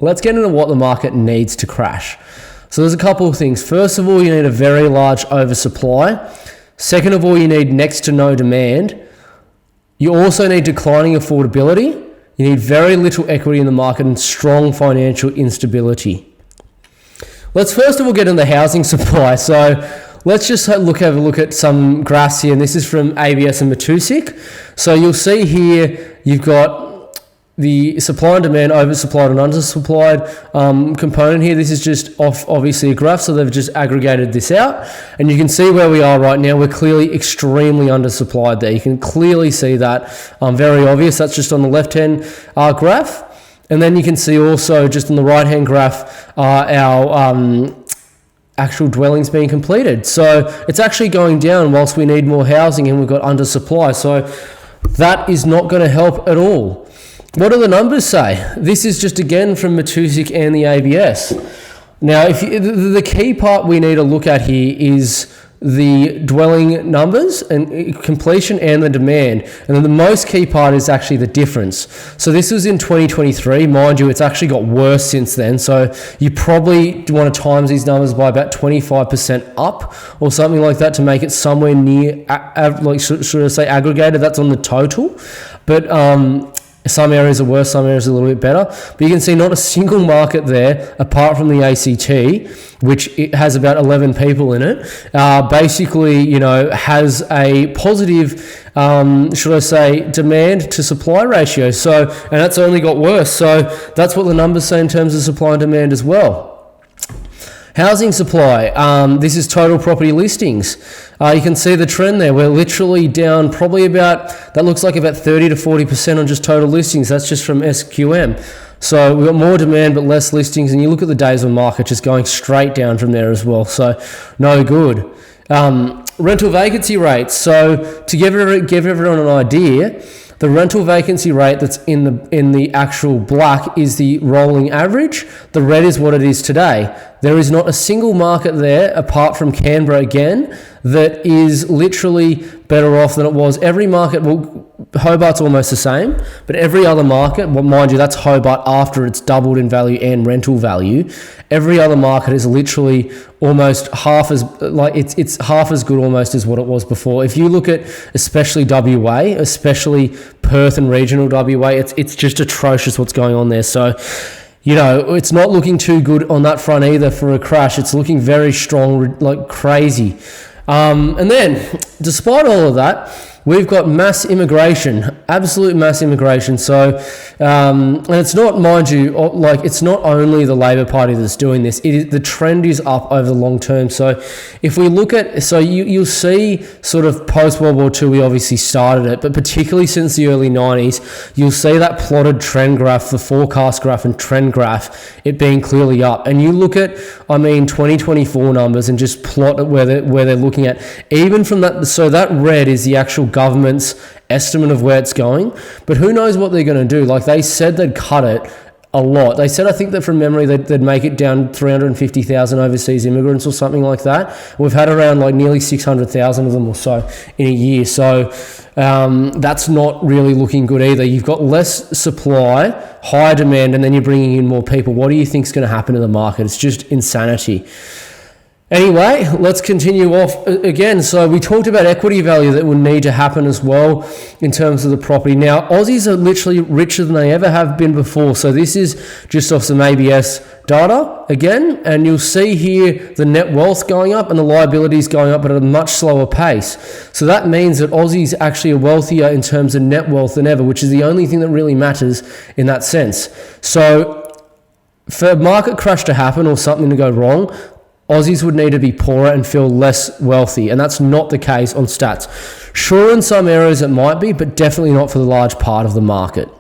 Let's get into what the market needs to crash. So there's a couple of things. First of all, you need a very large oversupply. Second of all, you need next to no demand. You also need declining affordability. You need very little equity in the market and strong financial instability. Let's first of all get into the housing supply. So let's just have a look at some graphs here. And this is from ABS and Matusik. So you'll see here you've got the supply and demand, oversupplied and undersupplied component here. This is just off obviously a graph, so they've just aggregated this out. And you can see where we are right now. We're clearly extremely undersupplied there. You can clearly see that, very obvious. That's just on the left-hand graph. And then you can see also just on the right-hand graph our actual dwellings being completed. So it's actually going down whilst we need more housing and we've got undersupply. So that is not going to help at all. What do the numbers say? This is just again from Matusik and the ABS. Now, the key part we need to look at here is the dwelling numbers and completion and the demand. And then the most key part is actually the difference. So this was in 2023. Mind you, it's actually got worse since then. So you probably want to times these numbers by about 25% up or something like that to make it somewhere near, like should I say aggregated? That's on the total. But some areas are worse, some areas are a little bit better. But you can see not a single market there, apart from the ACT, which it has about 11 people in it, basically, has a positive, should I say, demand to supply ratio. So, and that's only got worse. So that's what the numbers say in terms of supply and demand as well. Housing supply, this is total property listings. You can see the trend there. We're literally down probably about, that looks like about 30 to 40% on just total listings. That's just from SQM. So we've got more demand but less listings. And you look at the days on market just going straight down from there as well. So no good. Rental vacancy rates. So to give everyone an idea, the rental vacancy rate that's in the actual black is the rolling average. The red is what it is today. There is not a single market there, apart from Canberra again, that is literally better off than it was. Every market, well, Hobart's almost the same, but every other market, well, mind you, that's Hobart after it's doubled in value and rental value. Every other market is literally almost half as, like it's half as good almost as what it was before. If you look at especially WA, especially Perth and regional WA, it's just atrocious what's going on there. So, it's not looking too good on that front either for a crash. It's looking very strong, like crazy. And then, despite all of that, we've got mass immigration, absolute mass immigration. So, and it's not, mind you, like it's not only the Labor Party that's doing this. The trend is up over the long term. So, if we look at, so you'll see sort of post World War II, we obviously started it, but particularly since the early 90s, you'll see that plotted trend graph, the forecast graph and trend graph, it being clearly up. And you look at, 2024 numbers and just plot it where they're looking at, even from that. So that red is the actual government's estimate of where it's going, but who knows what they're going to do. Like they said they'd cut it a lot. They said, I think that from memory they'd make it down 350,000 overseas immigrants or something like that. We've had around like nearly 600,000 of them or so in a year. So that's not really looking good either. You've got less supply, higher demand, and then you're bringing in more people. What do you think is going to happen to the market? It's just insanity. Anyway, let's continue off again. So we talked about equity value that would need to happen as well in terms of the property. Now, Aussies are literally richer than they ever have been before. So this is just off some ABS data again, and you'll see here the net wealth going up and the liabilities going up, but at a much slower pace. So that means that Aussies actually are wealthier in terms of net wealth than ever, which is the only thing that really matters in that sense. So for a market crash to happen or something to go wrong, Aussies would need to be poorer and feel less wealthy, and that's not the case on stats. Sure, in some areas it might be, but definitely not for the large part of the market.